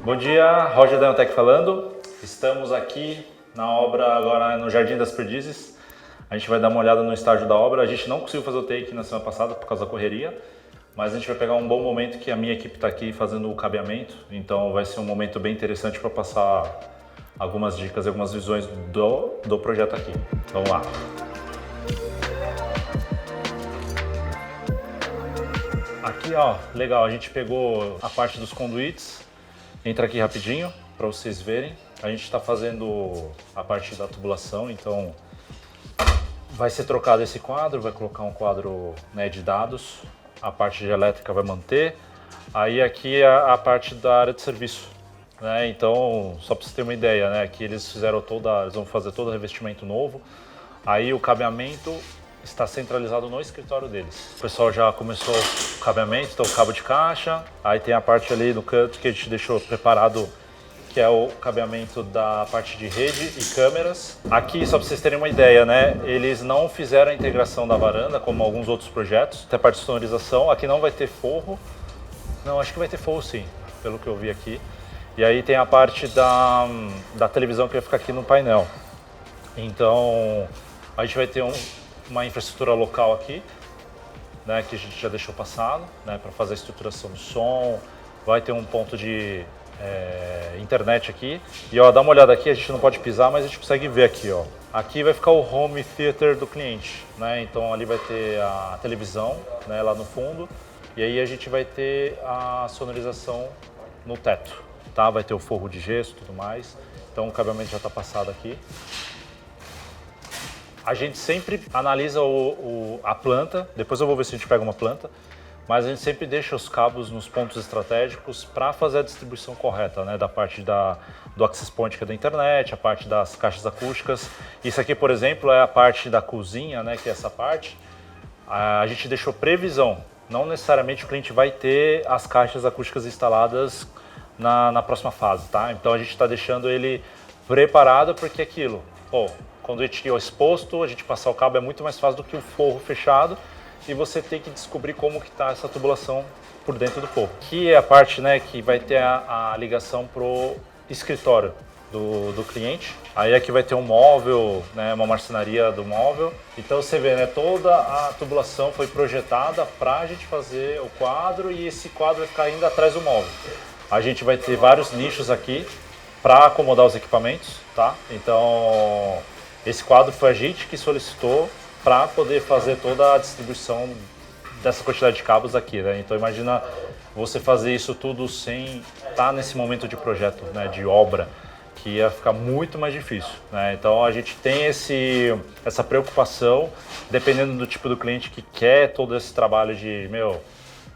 Bom dia, Roger da Neotec falando. Estamos aqui na obra agora no Jardim das Perdizes. A gente vai dar uma olhada no estágio da obra. A gente não conseguiu fazer o take na semana passada por causa da correria, mas a gente vai pegar um bom momento que a minha equipe está aqui fazendo o cabeamento. Então vai ser um momento bem interessante para passar algumas dicas e algumas visões do projeto aqui. Vamos lá. Aqui, ó, legal, a gente pegou a parte dos conduítes. Entra aqui rapidinho para vocês verem. A gente está fazendo a parte da tubulação, então vai ser trocado esse quadro, vai colocar um quadro, né, de dados. A parte de elétrica vai manter. Aí aqui é a parte da área de serviço, né? Então, só para você ter uma ideia, né? Aqui eles vão fazer todo o revestimento novo. Aí o cabeamento está centralizado no escritório deles. O pessoal já começou o cabeamento, então o cabo de caixa. Aí tem a parte ali no canto que a gente deixou preparado, que é o cabeamento da parte de rede e câmeras. Aqui, só para vocês terem uma ideia, né? Eles não fizeram a integração da varanda, como alguns outros projetos. Tem a parte de sonorização. Aqui não vai ter forro. Não, acho que vai ter forro sim, pelo que eu vi aqui. E aí tem a parte da televisão que vai ficar aqui no painel. Então, a gente vai ter uma infraestrutura local aqui, né, que a gente já deixou passado, né, para fazer a estruturação do som. Vai ter um ponto de internet aqui. E ó, dá uma olhada aqui, a gente não pode pisar, mas a gente consegue ver aqui, ó. Aqui vai ficar o home theater do cliente, né? Então ali vai ter a televisão, né, lá no fundo. E aí a gente vai ter a sonorização no teto, tá? Vai ter o forro de gesso e tudo mais. Então o cabeamento já está passado aqui. A gente sempre analisa a planta, depois eu vou ver se a gente pega uma planta, mas a gente sempre deixa os cabos nos pontos estratégicos para fazer a distribuição correta, né? Da parte do access point, que é da internet, a parte das caixas acústicas. Isso aqui, por exemplo, é a parte da cozinha, né? Que é essa parte. A gente deixou previsão, não necessariamente o cliente vai ter as caixas acústicas instaladas na próxima fase, tá? Então a gente está deixando ele preparado porque aquilo, quando a gente exposto, a gente passar o cabo é muito mais fácil do que o forro fechado e você tem que descobrir como que está essa tubulação por dentro do forro. Aqui é a parte, né, que vai ter a ligação pro escritório do cliente. Aí aqui vai ter um móvel, né, uma marcenaria do móvel. Então você vê, né, toda a tubulação foi projetada para a gente fazer o quadro e esse quadro vai ficar ainda atrás do móvel. A gente vai ter vários nichos aqui para acomodar os equipamentos, tá? Então esse quadro foi a gente que solicitou para poder fazer toda a distribuição dessa quantidade de cabos aqui, né? Então imagina você fazer isso tudo sem estar nesse momento de projeto, né, de obra, que ia ficar muito mais difícil, né? Então a gente tem essa preocupação, dependendo do tipo do cliente que quer todo esse trabalho de,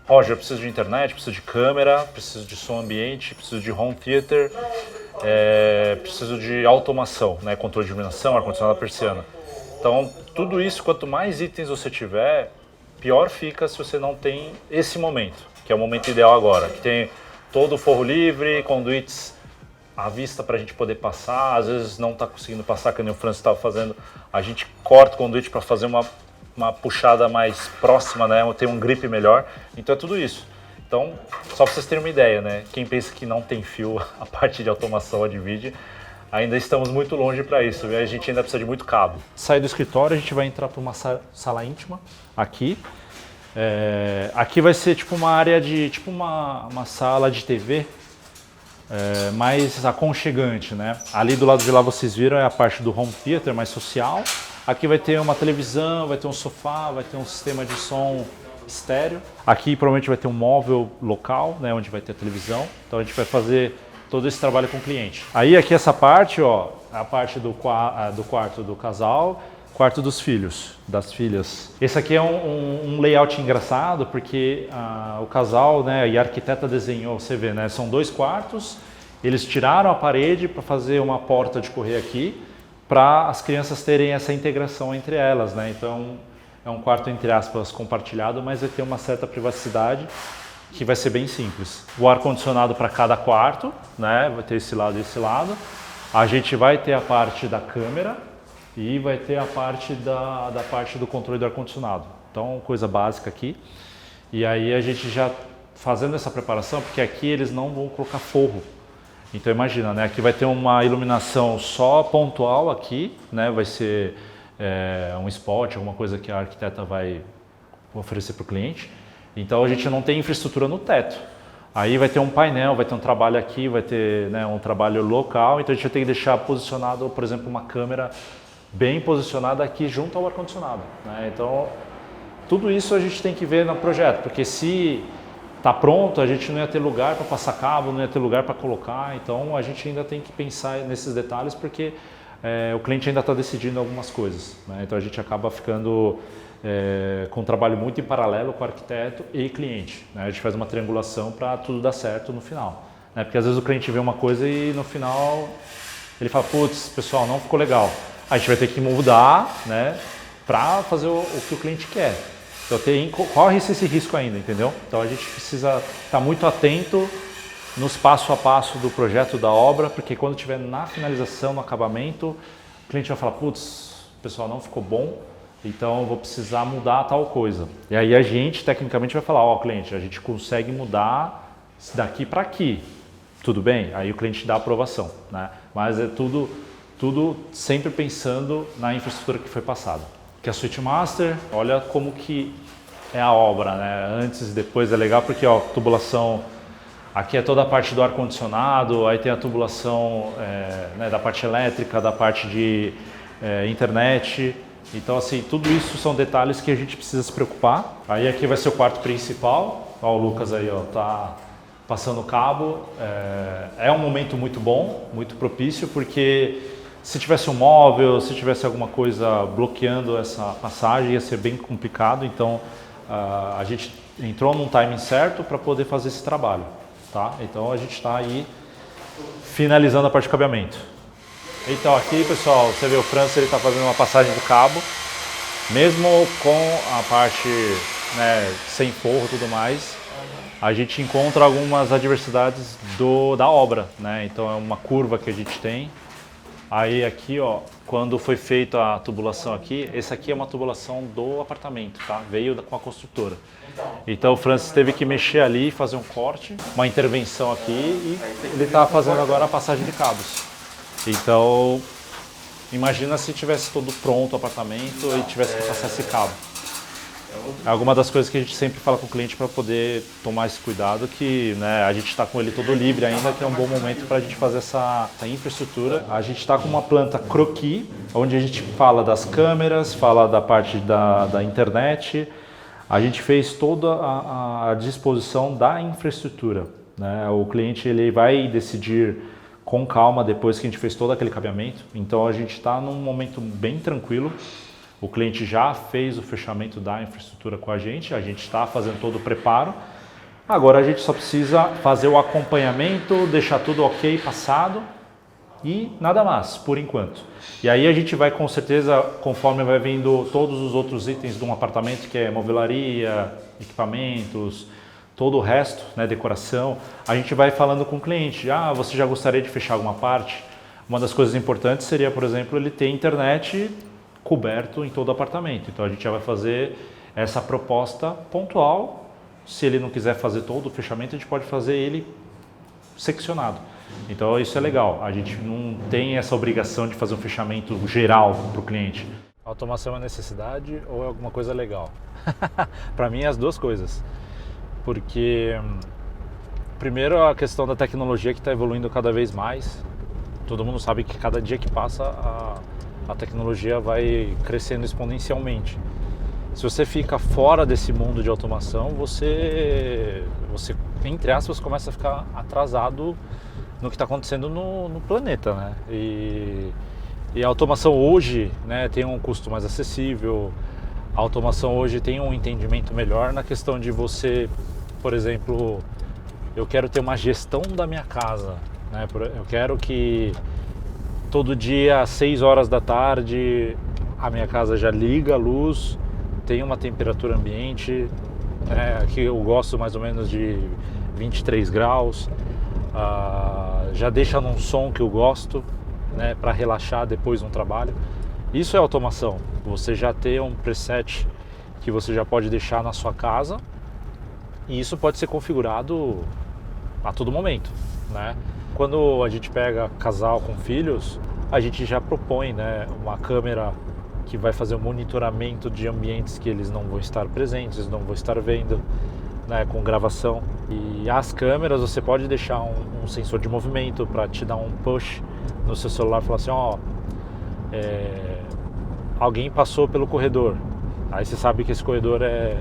Roger, eu preciso de internet, preciso de câmera, preciso de som ambiente, preciso de home theater, preciso de automação, né? Controle de iluminação, ar-condicionado, persiana. Então, tudo isso, quanto mais itens você tiver, pior fica se você não tem esse momento, que é o momento ideal agora, que tem todo o forro livre, conduítes à vista para a gente poder passar. Às vezes não está conseguindo passar, que nem o Francis estava fazendo, a gente corta o conduíte para fazer uma puxada mais próxima, né? Tem um grip melhor. Então é tudo isso. Então, só para vocês terem uma ideia, né? Quem pensa que não tem fio, a parte de automação, a divide, ainda estamos muito longe para isso, viu? A gente ainda precisa de muito cabo. Sair do escritório, a gente vai entrar para uma sala íntima, aqui. Aqui vai ser tipo uma área de, tipo uma sala de TV, mais aconchegante, né? Ali do lado de lá vocês viram é a parte do home theater, mais social. Aqui vai ter uma televisão, vai ter um sofá, vai ter um sistema de som estéreo. Aqui provavelmente vai ter um móvel local, né, onde vai ter a televisão. Então a gente vai fazer todo esse trabalho com o cliente. Aí aqui essa parte, ó, a parte do quarto do casal, quarto dos filhos, das filhas. Esse aqui é um layout engraçado porque o casal, né, e a arquiteta desenhou, você vê, né, são 2 quartos, eles tiraram a parede para fazer uma porta de correr aqui, para as crianças terem essa integração entre elas, né? Então é um quarto, entre aspas, compartilhado, mas vai ter uma certa privacidade que vai ser bem simples. O ar-condicionado para cada quarto, né? Vai ter esse lado e esse lado. A gente vai ter a parte da câmera e vai ter a parte da parte do controle do ar-condicionado. Então, coisa básica aqui. E aí a gente já fazendo essa preparação, porque aqui eles não vão colocar forro. Então imagina, né? Aqui vai ter uma iluminação só pontual aqui, né? Vai ser um spot, alguma coisa que a arquiteta vai oferecer para o cliente. Então a gente não tem infraestrutura no teto. Aí vai ter um painel, vai ter um trabalho aqui, vai ter, né, um trabalho local. Então a gente vai ter que deixar posicionado, por exemplo, uma câmera bem posicionada aqui junto ao ar-condicionado, né? Então tudo isso a gente tem que ver no projeto, porque se está pronto, a gente não ia ter lugar para passar cabo, não ia ter lugar para colocar, então a gente ainda tem que pensar nesses detalhes, porque o cliente ainda está decidindo algumas coisas, né? Então a gente acaba ficando com um trabalho muito em paralelo com o arquiteto e cliente, né? A gente faz uma triangulação para tudo dar certo no final, né? Porque às vezes o cliente vê uma coisa e no final ele fala, putz, pessoal, não ficou legal. A gente vai ter que mudar, né, para fazer o que o cliente quer. Então corre-se esse risco ainda, entendeu? Então a gente precisa estar muito atento nos passo a passo do projeto da obra, porque quando estiver na finalização, no acabamento, o cliente vai falar, putz, pessoal, não ficou bom, então eu vou precisar mudar tal coisa. E aí a gente, tecnicamente, vai falar, ó, cliente, a gente consegue mudar daqui para aqui, tudo bem? Aí o cliente dá a aprovação, né? Mas é tudo sempre pensando na infraestrutura que foi passada. Que a Suite Master, olha como que é a obra, né? Antes e depois é legal porque, ó, tubulação, aqui é toda a parte do ar-condicionado, aí tem a tubulação né, da parte elétrica, da parte de internet. Então, assim, tudo isso são detalhes que a gente precisa se preocupar. Aí aqui vai ser o quarto principal, ó, o Lucas aí, ó, tá passando o cabo. É um momento muito bom, muito propício, porque se tivesse um móvel, se tivesse alguma coisa bloqueando essa passagem, ia ser bem complicado. Então, a gente entrou num timing certo para poder fazer esse trabalho, tá? Então, a gente está aí finalizando a parte de cabeamento. Então, aqui, pessoal, você vê o França, ele está fazendo uma passagem do cabo, mesmo com a parte, né, sem forro e tudo mais, a gente encontra algumas adversidades da obra, né? Então, é uma curva que a gente tem. Aí aqui, ó, quando foi feita a tubulação aqui, esse aqui é uma tubulação do apartamento, tá? Veio com a construtora. Então o Francis teve que mexer ali, fazer um corte, uma intervenção aqui e ele está fazendo agora a passagem de cabos. Então, imagina se tivesse todo pronto o apartamento e tivesse que passar esse cabo. É alguma das coisas que a gente sempre fala com o cliente para poder tomar esse cuidado, que, né, a gente está com ele todo livre ainda, que é um bom momento para a gente fazer essa infraestrutura. A gente está com uma planta croquis, onde a gente fala das câmeras, fala da parte da internet. A gente fez toda a disposição da infraestrutura, né? O cliente ele vai decidir com calma depois que a gente fez todo aquele cabeamento. Então a gente está num momento bem tranquilo. O cliente já fez o fechamento da infraestrutura com a gente está fazendo todo o preparo. Agora a gente só precisa fazer o acompanhamento, deixar tudo ok, passado e nada mais, por enquanto. E aí a gente vai com certeza, conforme vai vindo todos os outros itens de um apartamento, que é movelaria, equipamentos, todo o resto, né, decoração, a gente vai falando com o cliente, você já gostaria de fechar alguma parte? Uma das coisas importantes seria, por exemplo, ele ter internet coberto em todo o apartamento. Então a gente já vai fazer essa proposta pontual. Se ele não quiser fazer todo o fechamento, a gente pode fazer ele seccionado. Então isso é legal. A gente não tem essa obrigação de fazer um fechamento geral para o cliente. A automação é uma necessidade ou é alguma coisa legal? Para mim é as duas coisas. Porque primeiro a questão da tecnologia que está evoluindo cada vez mais. Todo mundo sabe que cada dia que passa a tecnologia vai crescendo exponencialmente. Se você fica fora desse mundo de automação, você entre aspas, começa a ficar atrasado no que está acontecendo no planeta, né? E a automação hoje, né, tem um custo mais acessível, a automação hoje tem um entendimento melhor na questão de você, por exemplo, eu quero ter uma gestão da minha casa, né? Eu quero que todo dia às 6 horas da tarde a minha casa já liga a luz, tem uma temperatura ambiente, que eu gosto mais ou menos de 23 graus, já deixa num som que eu gosto, né, para relaxar depois no trabalho. Isso é automação, você já ter um preset que você já pode deixar na sua casa E isso pode ser configurado a todo momento, né? Quando a gente pega casal com filhos, a gente já propõe, né, uma câmera que vai fazer o monitoramento de ambientes que eles não vão estar presentes, não vão estar vendo, né, com gravação. E as câmeras você pode deixar um sensor de movimento para te dar um push no seu celular, falar assim, ó, alguém passou pelo corredor. Aí você sabe que esse corredor é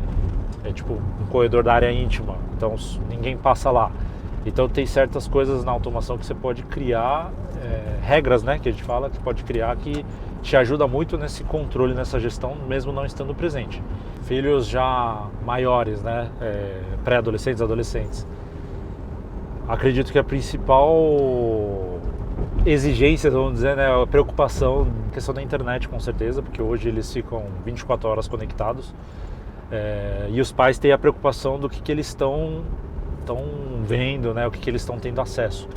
tipo um corredor da área íntima, então ninguém passa lá. Então tem certas coisas na automação que você pode criar, regras, né, que a gente fala, que pode criar, que te ajuda muito nesse controle, nessa gestão, mesmo não estando presente. Filhos já maiores, né, pré-adolescentes, adolescentes. Acredito que a principal exigência, vamos dizer, né, a preocupação, questão da internet, com certeza, porque hoje eles ficam 24 horas conectados, e os pais têm a preocupação do que eles estão vendo, né, o que eles estão tendo acesso.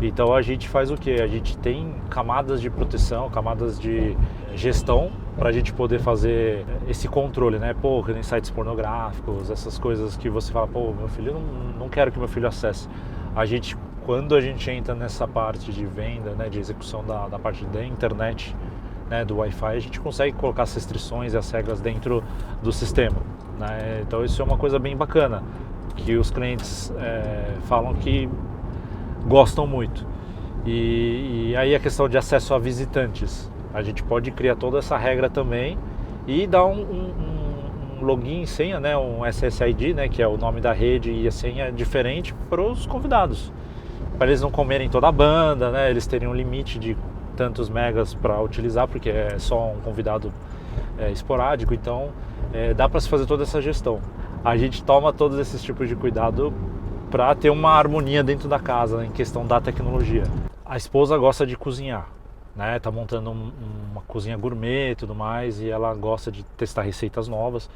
Então a gente faz o que? A gente tem camadas de proteção, camadas de gestão para a gente poder fazer esse controle, né? Pô, em sites pornográficos, essas coisas que você fala, pô, meu filho, não quero que meu filho acesse. Quando a gente entra nessa parte de venda, né, de execução da parte da internet, né, do Wi-Fi, a gente consegue colocar as restrições e as regras dentro do sistema, né? Então isso é uma coisa bem bacana, que os clientes falam que gostam muito. E aí a questão de acesso a visitantes, a gente pode criar toda essa regra também e dar um login e senha, né, um SSID, né, que é o nome da rede, e a senha diferente para os convidados, para eles não comerem toda a banda, né, eles terem um limite de tantos megas para utilizar, porque é só um convidado esporádico, então dá para se fazer toda essa gestão. A gente toma todos esses tipos de cuidado para ter uma harmonia dentro da casa, né, em questão da tecnologia. A esposa gosta de cozinhar, né? Tá montando uma cozinha gourmet e tudo mais, e ela gosta de testar receitas novas.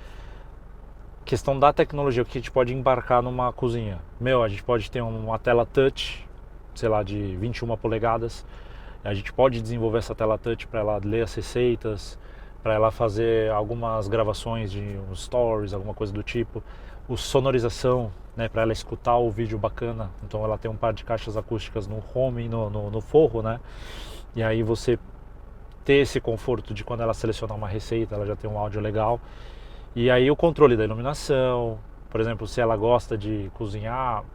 Questão da tecnologia, o que a gente pode embarcar numa cozinha? A gente pode ter uma tela touch, sei lá, de 21 polegadas. A gente pode desenvolver essa tela touch para ela ler as receitas, para ela fazer algumas gravações de uns stories, alguma coisa do tipo. Sonorização, né, para ela escutar o vídeo bacana. Então ela tem um par de caixas acústicas no home e no forro, né? E aí você ter esse conforto de quando ela selecionar uma receita, ela já tem um áudio legal. E aí o controle da iluminação, por exemplo, se ela gosta de cozinhar,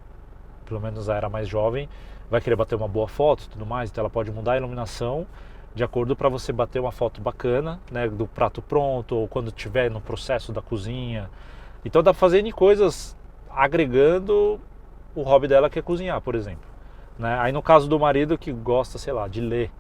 pelo menos a era mais jovem, vai querer bater uma boa foto e tudo mais, então ela pode mudar a iluminação de acordo para você bater uma foto bacana, né, do prato pronto, ou quando estiver no processo da cozinha. Então dá para fazer coisas agregando o hobby dela, que é cozinhar, por exemplo, né? Aí no caso do marido que gosta, sei lá, de ler,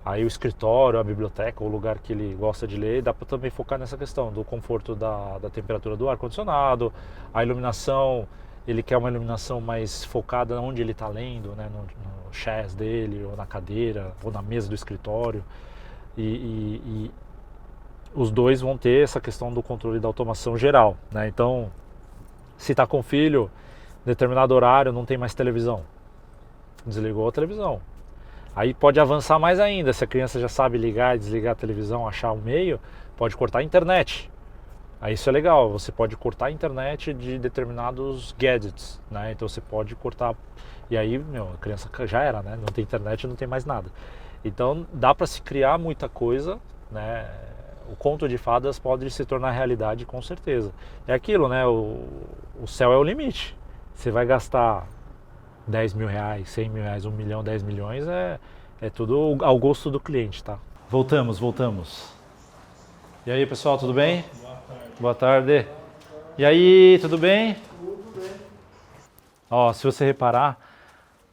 aí o escritório, a biblioteca, o lugar que ele gosta de ler, dá para também focar nessa questão do conforto da temperatura do ar-condicionado, a iluminação, ele quer uma iluminação mais focada onde ele está lendo, né, no chás dele, ou na cadeira, ou na mesa do escritório, e os dois vão ter essa questão do controle da automação geral, né? Então, se está com filho, determinado horário não tem mais televisão, desligou a televisão. Aí pode avançar mais ainda, se a criança já sabe ligar e desligar a televisão, achar o meio, pode cortar a internet. Aí isso é legal, você pode cortar a internet de determinados gadgets, né? Então você pode cortar, e aí, a criança já era, né? Não tem internet, não tem mais nada. Então dá para se criar muita coisa, né? O conto de fadas pode se tornar realidade, com certeza. É aquilo, né? O céu é o limite. Você vai gastar 10 mil reais, 100 mil reais, 1 milhão, 10 milhões, é tudo ao gosto do cliente, tá? Voltamos. E aí, pessoal, tudo bem? Boa tarde. E aí, tudo bem? Tudo bem. Ó, se você reparar,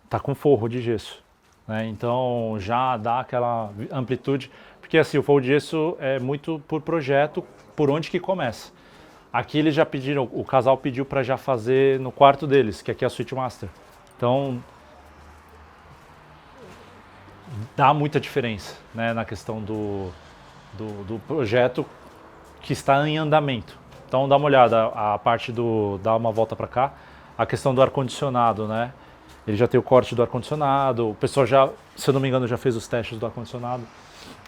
tá com forro de gesso, né? Então já dá aquela amplitude, porque assim, o forro de gesso é muito por projeto, por onde que começa. Aqui eles já pediram, o casal pediu para já fazer no quarto deles, que aqui é a suíte master. Então dá muita diferença, né, na questão do projeto que está em andamento. Então dá uma olhada, a parte dá uma volta para cá, a questão do ar-condicionado, né? Ele já tem o corte do ar-condicionado, o pessoal já, se eu não me engano, já fez os testes do ar-condicionado.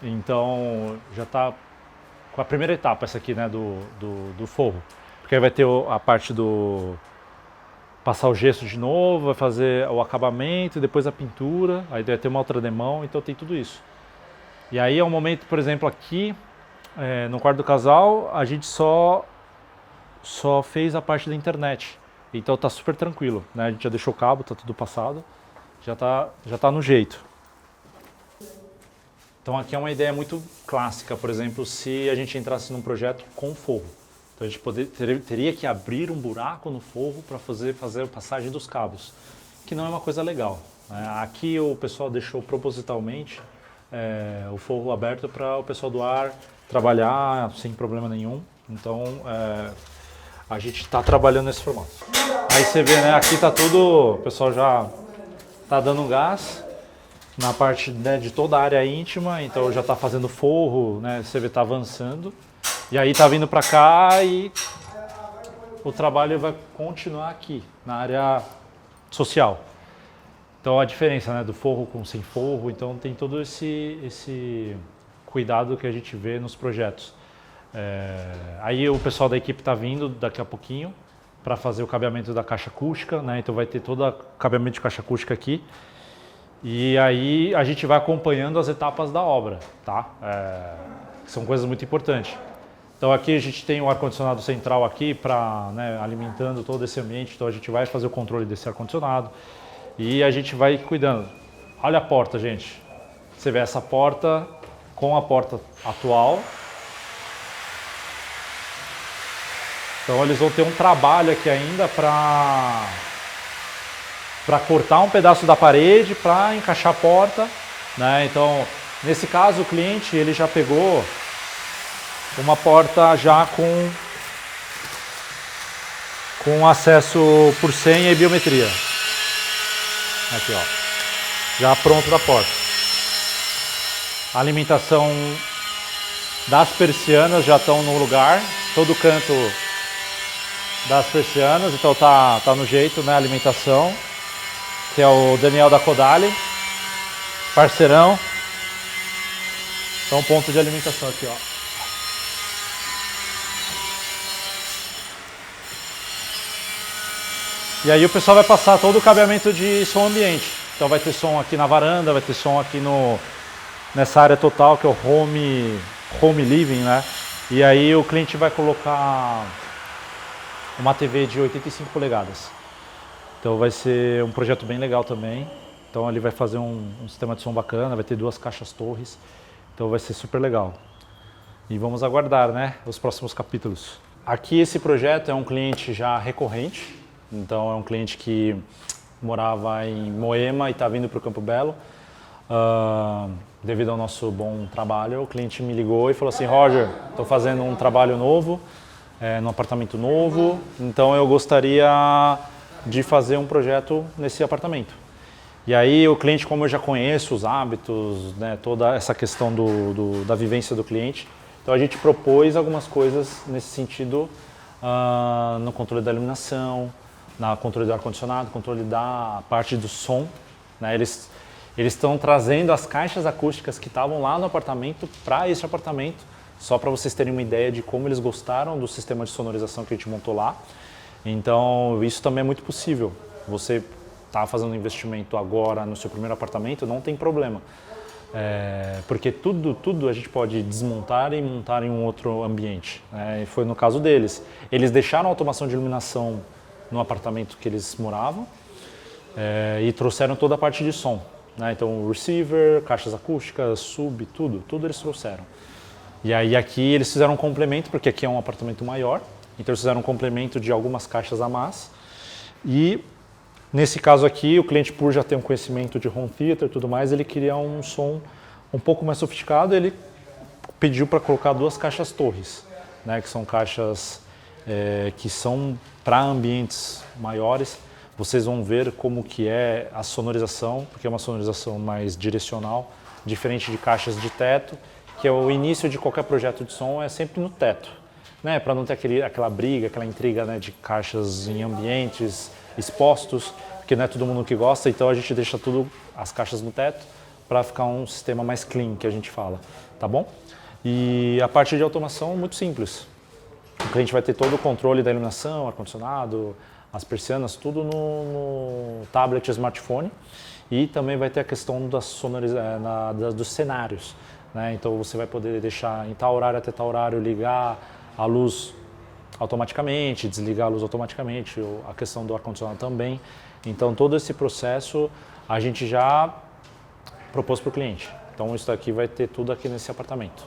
Então já está com a primeira etapa essa aqui, né, do forro. Porque aí vai ter a parte do passar o gesso de novo, vai fazer o acabamento, depois a pintura, aí vai ter uma outra demão, então tem tudo isso. E aí é um momento, por exemplo, aqui no quarto do casal, a gente só fez a parte da internet. Então tá super tranquilo, né? A gente já deixou o cabo, tá tudo passado, já tá no jeito. Então aqui é uma ideia muito clássica, por exemplo, se a gente entrasse num projeto com forro. Então a gente teria que abrir um buraco no forro para fazer a passagem dos cabos, que não é uma coisa legal, né? Aqui o pessoal deixou propositalmente o forro aberto para o pessoal do ar trabalhar sem problema nenhum. Então a gente está trabalhando nesse formato. Aí você vê, né? Aqui tá tudo, o pessoal já tá dando gás na parte, né, de toda a área íntima, então já está fazendo forro, né? Você vê, tá avançando. E aí tá vindo para cá e o trabalho vai continuar aqui, na área social. Então a diferença, né, do forro com sem forro, então tem todo esse cuidado que a gente vê nos projetos. Aí o pessoal da equipe está vindo daqui a pouquinho para fazer o cabeamento da caixa acústica, né? Então vai ter todo o cabeamento de caixa acústica aqui. E aí a gente vai acompanhando as etapas da obra, tá? São coisas muito importantes. Então aqui a gente tem o ar-condicionado central aqui para, né, alimentando todo esse ambiente, então a gente vai fazer o controle desse ar-condicionado e a gente vai cuidando. Olha a porta, gente. Você vê essa porta com a porta atual. Então eles vão ter um trabalho aqui ainda para cortar um pedaço da parede para encaixar a porta, né? Então, nesse caso, o cliente ele já pegou uma porta já com acesso por senha e biometria. Aqui, ó, já pronto da porta. A alimentação das persianas já estão no lugar, todo canto das persianas, então tá no jeito, né, a alimentação, que é o Daniel da Kodali, parceirão. Então ponto de alimentação aqui, ó. E aí o pessoal vai passar todo o cabeamento de som ambiente. Então vai ter som aqui na varanda, vai ter som aqui nessa área total que é o home living, né? E aí o cliente vai colocar uma TV de 85 polegadas. Então vai ser um projeto bem legal também. Então ele vai fazer um sistema de som bacana, vai ter 2 caixas torres. Então vai ser super legal. E vamos aguardar, né, os próximos capítulos. Aqui esse projeto é um cliente já recorrente. Então é um cliente que morava em Moema e está vindo para o Campo Belo. Devido ao nosso bom trabalho, o cliente me ligou e falou assim: Roger, estou fazendo um trabalho novo, num apartamento novo, então eu gostaria de fazer um projeto nesse apartamento. E aí o cliente, como eu já conheço os hábitos, né, toda essa questão da vivência do cliente, então a gente propôs algumas coisas nesse sentido, no controle da iluminação, no controle do ar-condicionado, controle da parte do som, né? Eles estão trazendo as caixas acústicas que estavam lá no apartamento para esse apartamento, só para vocês terem uma ideia de como eles gostaram do sistema de sonorização que a gente montou lá. Então isso também é muito possível. Você está fazendo um investimento agora no seu primeiro apartamento, não tem problema. Porque tudo a gente pode desmontar e montar em um outro ambiente, né? E foi no caso deles. Eles deixaram a automação de iluminação no apartamento que eles moravam e trouxeram toda a parte de som, né? Então receiver, caixas acústicas, sub, tudo eles trouxeram. E aí aqui eles fizeram um complemento, porque aqui é um apartamento maior, então eles fizeram um complemento de algumas caixas a mais. E nesse caso aqui, o cliente, por já ter um conhecimento de home theater e tudo mais, ele queria um som um pouco mais sofisticado, ele pediu para colocar 2 caixas torres, né, que são caixas que são para ambientes maiores. Vocês vão ver como que é a sonorização, porque é uma sonorização mais direcional, diferente de caixas de teto, que é o início de qualquer projeto de som, é sempre no teto, né, para não ter aquela briga, aquela intriga, né, de caixas em ambientes expostos, porque não é todo mundo que gosta, então a gente deixa as caixas no teto para ficar um sistema mais clean, que a gente fala, tá bom? E a parte de automação, muito simples. O cliente vai ter todo o controle da iluminação, ar-condicionado, as persianas, tudo no tablet, smartphone. E também vai ter a questão dos cenários, né? Então você vai poder deixar em tal horário até tal horário, ligar a luz automaticamente, desligar a luz automaticamente, a questão do ar-condicionado também. Então todo esse processo a gente já propôs para o cliente. Então isso daqui vai ter tudo aqui nesse apartamento.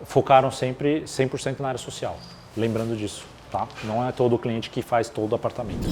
Focaram sempre 100% na área social, lembrando disso, tá? Não é todo cliente que faz todo o apartamento.